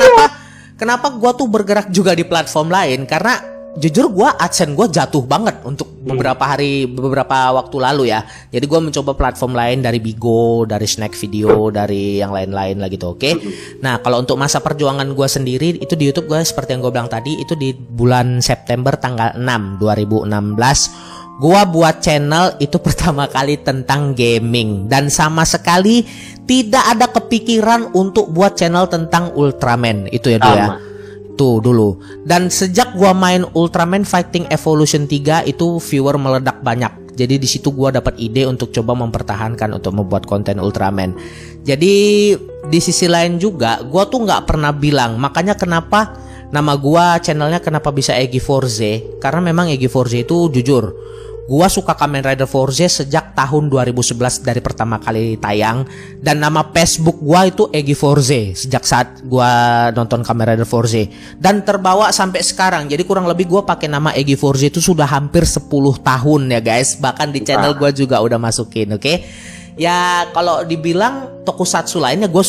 kenapa gua tuh bergerak juga di platform lain, karena jujur gue AdSense gue jatuh banget untuk beberapa waktu lalu ya. Jadi gue mencoba platform lain dari Bigo, dari Snack Video, dari yang lain-lain lah gitu. Oke. Nah kalau untuk masa perjuangan gue sendiri itu di YouTube gue seperti yang gue bilang tadi, itu di bulan September tanggal 6 2016 gue buat channel itu pertama kali tentang gaming, dan sama sekali tidak ada kepikiran untuk buat channel tentang Ultraman itu ya dia. Tuh dulu. Dan sejak gua main Ultraman Fighting Evolution 3 itu viewer meledak banyak. Jadi di situ gua dapat ide untuk coba mempertahankan untuk membuat konten Ultraman. Jadi di sisi lain juga gua tuh nggak pernah bilang, makanya kenapa nama gua channelnya kenapa bisa Egi Forze, karena memang Egi Forze itu jujur gua suka Kamen Rider Forze sejak tahun 2011 dari pertama kali tayang, dan nama Facebook gua itu Egi Forze sejak saat gua nonton Kamen Rider Forze, dan terbawa sampai sekarang. Jadi kurang lebih gua pakai nama Egi Forze itu sudah hampir 10 tahun ya guys. Bahkan di channel gua juga udah masukin, oke? Ya kalau dibilang tokusatsu lainnya gua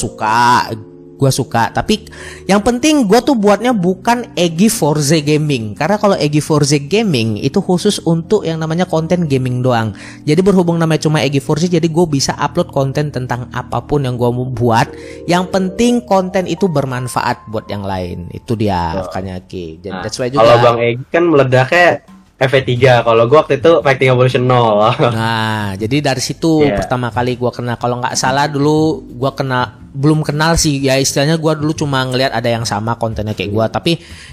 suka, tapi yang penting gue tuh buatnya bukan Egi Forze Gaming, karena kalau Egi Forze Gaming itu khusus untuk yang namanya konten gaming doang. Jadi berhubung namanya cuma Egi Forze, jadi gue bisa upload konten tentang apapun yang gue mau buat. Yang penting konten itu bermanfaat buat yang lain. Itu dia makanya Ki. Nah, that's why juga kalau Bang Egi kan meledaknya FV3, kalau gue waktu itu Fighting Evolution 0. Nah, jadi dari situ pertama kali gue kenal. Kalau nggak salah dulu gue belum kenal sih ya, istilahnya gue dulu cuma ngelihat ada yang sama kontennya kayak gue, tapi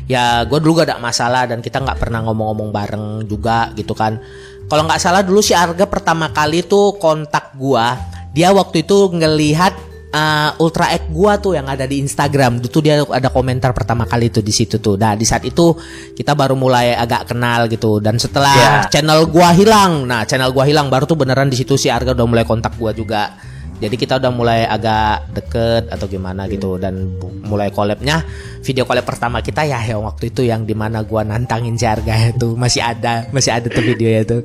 ya gue dulu gak ada masalah dan kita nggak pernah ngomong-ngomong bareng juga gitu kan. Kalau nggak salah dulu si Arga pertama kali tuh kontak gue, dia waktu itu ngelihat Ultra X gua tuh yang ada di Instagram. Itu dia ada komentar pertama kali tuh di situ tuh. Nah, di saat itu kita baru mulai agak kenal gitu. Dan setelah channel gua hilang, baru tuh beneran di situ si Arga udah mulai kontak gua juga. Jadi kita udah mulai agak deket atau gimana gitu, dan mulai collabnya, video collab pertama kita ya yang waktu itu yang dimana gua nantangin si Arga itu masih ada tuh videonya tuh.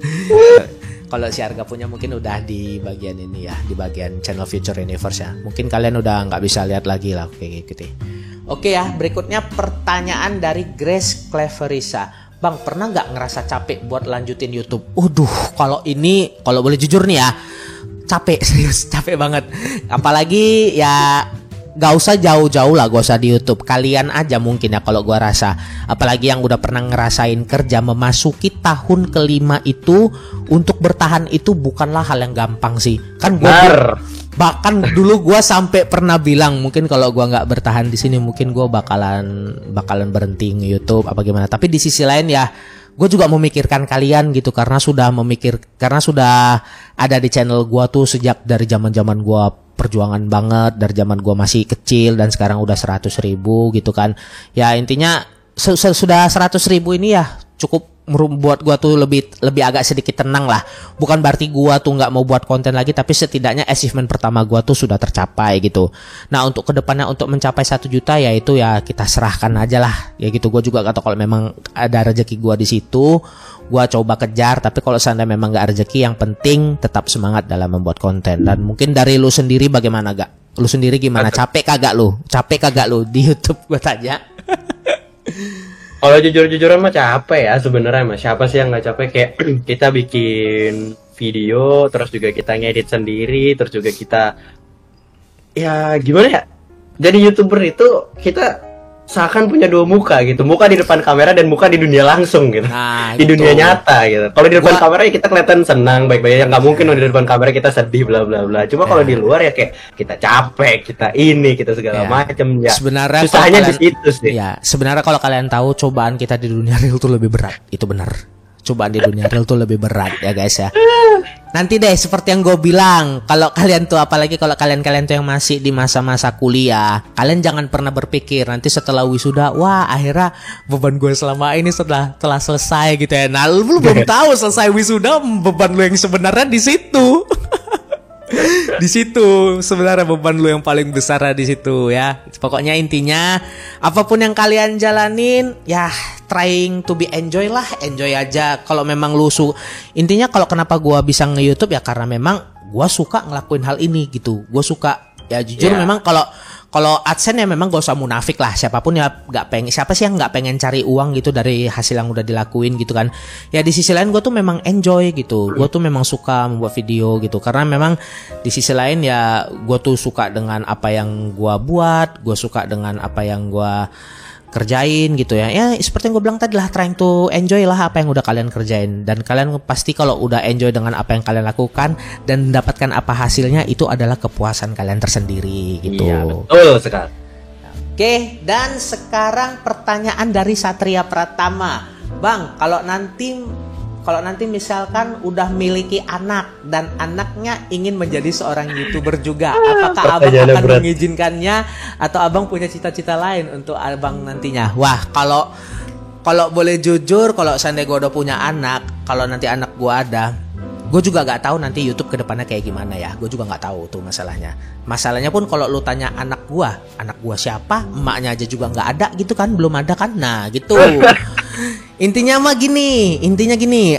Kalau si Arga punya mungkin udah di bagian ini ya, di bagian channel Future Universe ya. Mungkin kalian udah nggak bisa lihat lagi lah kayak gitu. Oke ya, berikutnya pertanyaan dari Grace Cleverisa. Bang, pernah nggak ngerasa capek buat lanjutin YouTube? Kalau boleh jujur nih ya, capek, serius capek banget. Apalagi ya gak usah jauh-jauh lah, gak usah di YouTube. Kalian aja mungkin ya kalau gua rasa, apalagi yang udah pernah ngerasain kerja memasuki tahun kelima itu, untuk bertahan itu bukanlah hal yang gampang sih. Kan gua bahkan dulu gua sampai pernah bilang mungkin kalau gua nggak bertahan di sini mungkin gua bakalan berhenti nge-YouTube apa gimana. Tapi di sisi lain ya gue juga memikirkan kalian gitu, karena sudah ada di channel gue tuh sejak dari zaman gue perjuangan banget, dari zaman gue masih kecil dan sekarang udah 100.000 gitu kan. Ya intinya sudah 100.000 ini ya cukup buat gua tuh lebih agak sedikit tenang lah. Bukan berarti gua tuh nggak mau buat konten lagi, tapi setidaknya achievement pertama gua tuh sudah tercapai gitu. Nah untuk kedepannya untuk mencapai 1 juta ya itu ya kita serahkan aja lah ya gitu. Gua juga gak tahu kalau memang ada rezeki gua di situ, gua coba kejar. Tapi kalau seandainya memang nggak rezeki, yang penting tetap semangat dalam membuat konten. Dan mungkin dari lu sendiri bagaimana gak? Lu sendiri gimana? Capek kagak lu di YouTube gua tanya? Kalau jujur-jujuran mah capek ya sebenarnya mah. Siapa sih yang nggak capek? Kayak kita bikin video, terus juga kita ngedit sendiri, terus juga kita ya gimana ya? Jadi YouTuber itu kita seakan punya 2 muka gitu. Muka di depan kamera dan muka di dunia langsung gitu. Nah, di dunia nyata gitu. Kalau di depan kamera ya kita kelihatan senang, baik-baik. Ya nggak mungkin di depan kamera kita sedih bla bla bla. Cuma kalau di luar ya kayak kita capek, kita segala macam ya. Sebenarnya susahnya di situ sih. Ya, sebenarnya kalau kalian tahu cobaan kita di dunia real tuh lebih berat. Itu benar. cobaan di dunia real tuh lebih berat ya guys ya. Nanti deh seperti yang gue bilang, kalau kalian tuh apalagi kalau kalian tuh yang masih di masa-masa kuliah, kalian jangan pernah berpikir nanti setelah wisuda, wah akhirnya beban gue selama ini telah selesai gitu ya. Nah, lu belum tahu selesai wisuda beban lu yang sebenarnya di situ. Di situ sebenarnya beban lu yang paling besar di situ ya. Pokoknya intinya apapun yang kalian jalanin ya trying to be enjoy aja. Kalau memang lu intinya kalau kenapa gua bisa nge-YouTube ya karena memang gua suka ngelakuin hal ini gitu. Gua suka ya jujur memang kalau AdSense ya memang gak usah munafik lah, siapapun ya siapa sih yang nggak pengen cari uang gitu dari hasil yang udah dilakuin gitu kan. Ya di sisi lain gue tuh memang enjoy gitu, gue tuh memang suka membuat video gitu karena memang di sisi lain ya gue tuh suka dengan apa yang gue buat, gue suka dengan apa yang gue kerjain gitu ya. Ya seperti yang gue bilang tadi lah, trying to enjoy lah apa yang udah kalian kerjain. Dan kalian pasti kalau udah enjoy dengan apa yang kalian lakukan dan mendapatkan apa hasilnya, itu adalah kepuasan kalian tersendiri gitu. Iya betul sekali. Oke, dan sekarang pertanyaan dari Satria Pratama. Bang, kalau nanti misalkan udah miliki anak dan anaknya ingin menjadi seorang YouTuber juga, apakah abang akan mengizinkannya atau abang punya cita-cita lain untuk abang nantinya? Wah, kalau boleh jujur, kalau seandainya gue udah punya anak, kalau nanti anak gue ada, gue juga gak tahu nanti YouTube kedepannya kayak gimana ya. Gue juga gak tahu tuh masalahnya. Masalahnya pun kalau lu tanya anak gue siapa, emaknya aja juga gak ada gitu kan, belum ada kan. Nah gitu. Intinya gini,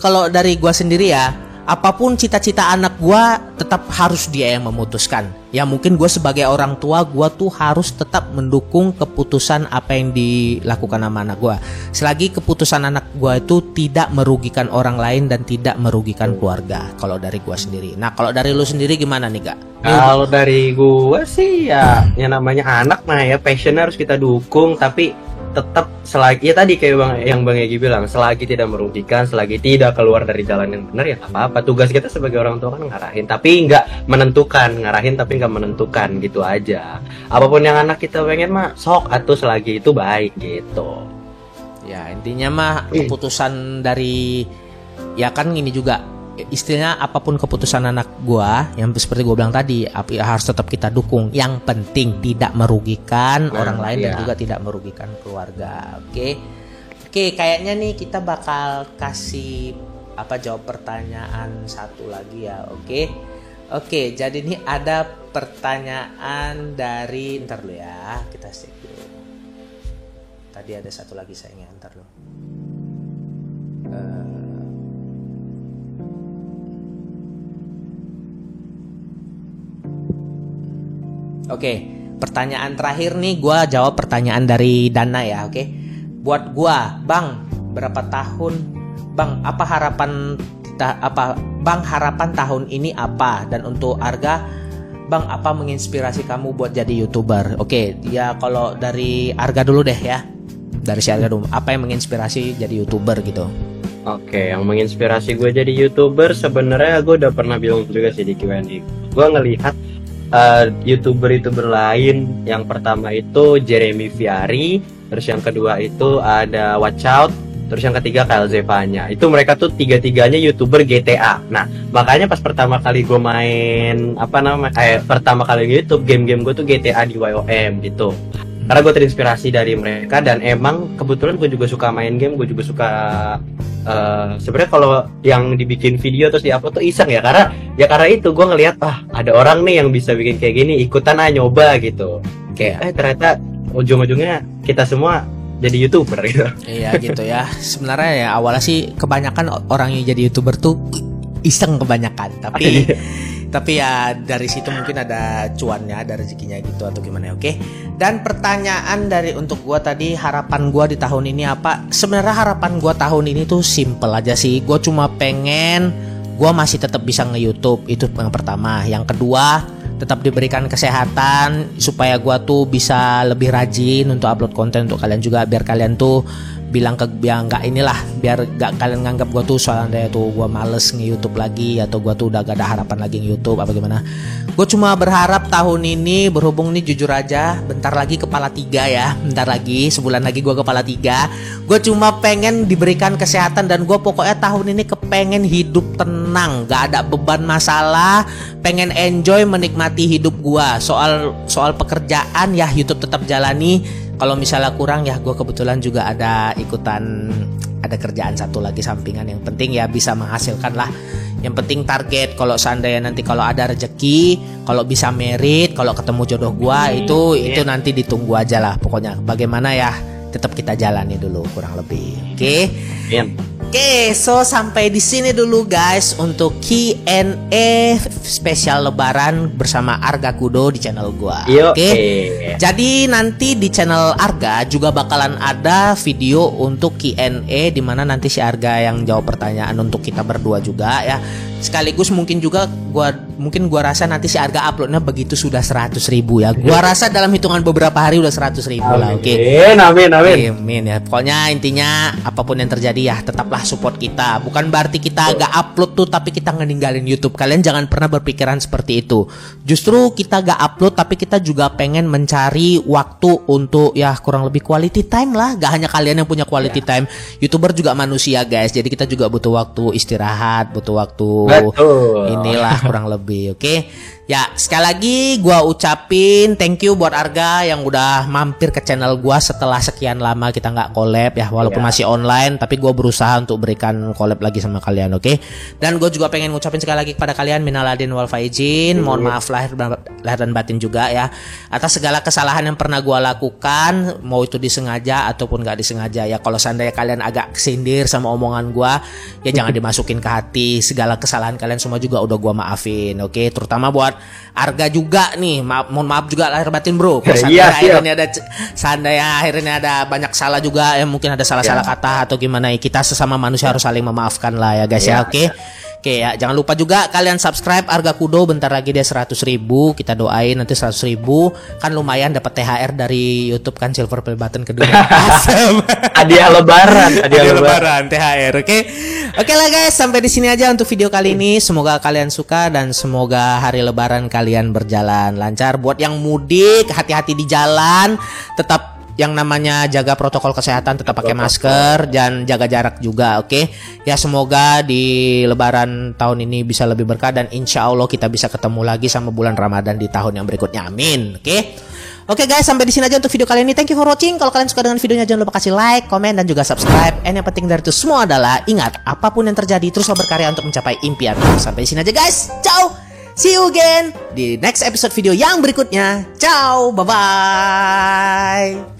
kalau dari gue sendiri ya, apapun cita-cita anak gue tetap harus dia yang memutuskan. Ya mungkin gue sebagai orang tua, gue tuh harus tetap mendukung keputusan apa yang dilakukan sama anak gue. Selagi keputusan anak gue itu tidak merugikan orang lain dan tidak merugikan keluarga. Kalau dari gue sendiri. Nah kalau dari lu sendiri gimana nih Kak? Kalau dari gue sih ya, yang namanya anak ya passionnya harus kita dukung, tapi tetap selagi ya tadi kayak Bang Egi bilang, selagi tidak merugikan, selagi tidak keluar dari jalan yang benar ya nggak apa-apa. Tugas kita sebagai orang tua kan ngarahin tapi nggak menentukan, ngarahin tapi nggak menentukan gitu aja. Apapun yang anak kita pengen sok atau selagi itu baik gitu. Ya intinya keputusan dari ya kan ini juga istilahnya apapun keputusan anak gua yang seperti gua bilang tadi harus tetap kita dukung. Yang penting tidak merugikan orang lain dan juga tidak merugikan keluarga. Oke, kayaknya nih kita bakal kasih jawab pertanyaan satu lagi ya. Oke, jadi ini ada pertanyaan dari ntar dulu ya, kita cek dulu. Tadi ada satu lagi sayangnya, ntar dulu. Oke, pertanyaan terakhir nih, gue jawab pertanyaan dari Dana ya. Oke, buat gue, Bang, berapa tahun, Bang? Apa harapan Bang? Harapan tahun ini apa? Dan untuk Arga, Bang, apa menginspirasi kamu buat jadi YouTuber? Oke, ya kalau dari Arga dulu deh ya. Dari si Arga dulu, apa yang menginspirasi jadi YouTuber gitu? Oke, yang menginspirasi gue jadi YouTuber sebenarnya gue udah pernah bilang juga sih di Q&A. Gue ngelihat YouTuber lain. Yang pertama itu Jeremy Viari, terus yang kedua itu ada Watch Out, terus yang ketiga KLZ Fanya. Itu mereka tuh tiga-tiganya YouTuber GTA. Nah, makanya pas pertama kali gue main pertama kali YouTube, game-game gue tuh GTA di YOM gitu. Karena gue terinspirasi dari mereka dan emang kebetulan gue juga suka main game, gue juga suka sebenarnya kalau yang dibikin video terus diupload tuh iseng ya, karena itu gue ngelihat ada orang nih yang bisa bikin kayak gini, ikutan nyoba gitu. Kayak ternyata ujung-ujungnya kita semua jadi YouTuber gitu. Iya gitu ya. Sebenarnya ya awalnya sih kebanyakan orang yang jadi YouTuber tuh iseng kebanyakan, tapi ya dari situ mungkin ada cuannya, ada rezekinya gitu atau gimana. Oke. Dan pertanyaan dari untuk gua tadi, harapan gua di tahun ini apa? Sebenarnya harapan gua tahun ini tuh simple aja sih. Gua cuma pengen gua masih tetap bisa nge-YouTube, itu yang pertama. Yang kedua, tetap diberikan kesehatan supaya gua tuh bisa lebih rajin untuk upload konten untuk kalian juga, biar kalian tuh bilang ke biar nggak inilah, biar nggak kalian nganggap gue tuh soalnya tuh gue males nge-YouTube lagi atau gue tuh udah gak ada harapan lagi nge-YouTube apa gimana. Gue cuma berharap tahun ini, berhubung nih jujur aja bentar lagi kepala 3 ya, bentar lagi sebulan lagi gue kepala 3. Gue cuma pengen diberikan kesehatan dan gue pokoknya tahun ini kepengen hidup tenang, gak ada beban masalah, pengen enjoy menikmati hidup gue. Soal pekerjaan ya YouTube tetap jalani. Kalau misalnya kurang ya gue kebetulan juga ada kerjaan satu lagi sampingan, yang penting ya bisa menghasilkan lah. Yang penting target, kalau seandainya nanti kalau ada rezeki, kalau bisa merit, kalau ketemu jodoh gue itu nanti ditunggu aja lah pokoknya. Bagaimana ya tetap kita jalani dulu kurang lebih. Oke. Oke, so sampai di sini dulu guys untuk Q&A spesial Lebaran bersama Arga Kudo di channel gua. Oke. Jadi nanti di channel Arga juga bakalan ada video untuk Q&A di mana nanti si Arga yang jawab pertanyaan untuk kita berdua juga ya. Sekaligus mungkin juga gua rasa nanti si Arga uploadnya begitu sudah 100.000 ya. Gua rasa dalam hitungan beberapa hari udah 100.000 lah. Oke. Amin ya. Pokoknya intinya apapun yang terjadi ya tetaplah support kita. Bukan berarti kita gak upload tuh tapi kita ngeninggalin YouTube. Kalian jangan pernah berpikiran seperti itu. Justru kita gak upload tapi kita juga pengen mencari waktu untuk ya kurang lebih quality time lah. Gak hanya kalian yang punya quality time, YouTuber juga manusia guys. Jadi kita juga butuh waktu istirahat, butuh waktu inilah kurang lebih. Oke. Ya, sekali lagi gua ucapin thank you buat Arga yang udah mampir ke channel gua setelah sekian lama kita nggak collab ya, walaupun masih online tapi gua berusaha untuk berikan collab lagi sama kalian, oke? Dan gua juga pengen ngucapin sekali lagi kepada kalian minal aidin wal faizin, mohon maaf lahir dan batin juga ya atas segala kesalahan yang pernah gua lakukan, mau itu disengaja ataupun nggak disengaja ya. Kalau seandainya kalian agak kesindir sama omongan gua ya jangan dimasukin ke hati. Segala kesalahan kalian semua juga udah gua maafin, oke? Terutama buat Arga juga nih, mohon maaf juga lahir batin bro. Seandainya akhirnya ada banyak salah juga ya, mungkin ada salah-salah kata atau gimana ya, kita sesama manusia harus saling memaafkan lah ya guys ya, oke? Oke ya, jangan lupa juga kalian subscribe Arga Kudo, bentar lagi dia 100.000. Kita doain nanti 100.000 kan lumayan dapat THR dari YouTube kan, silver play button kedua. Hadiah lebaran THR, oke? Oke lah guys, sampai di sini aja untuk video kali ini. Semoga kalian suka dan semoga hari lebaran kalian berjalan lancar. Buat yang mudik, hati-hati di jalan, tetap yang namanya jaga protokol kesehatan, tetap pakai masker dan jaga jarak juga, oke? Ya semoga di lebaran tahun ini bisa lebih berkah dan insya Allah kita bisa ketemu lagi sama bulan Ramadan di tahun yang berikutnya, amin, oke? Oke guys, sampai di sini aja untuk video kali ini. Thank you for watching. Kalau kalian suka dengan videonya jangan lupa kasih like, komen dan juga subscribe. And yang penting dari itu semua adalah ingat, apapun yang terjadi teruslah berkarya untuk mencapai impian. Sampai di sini aja guys. Ciao. See you again di next episode video yang berikutnya. Ciao. Bye bye.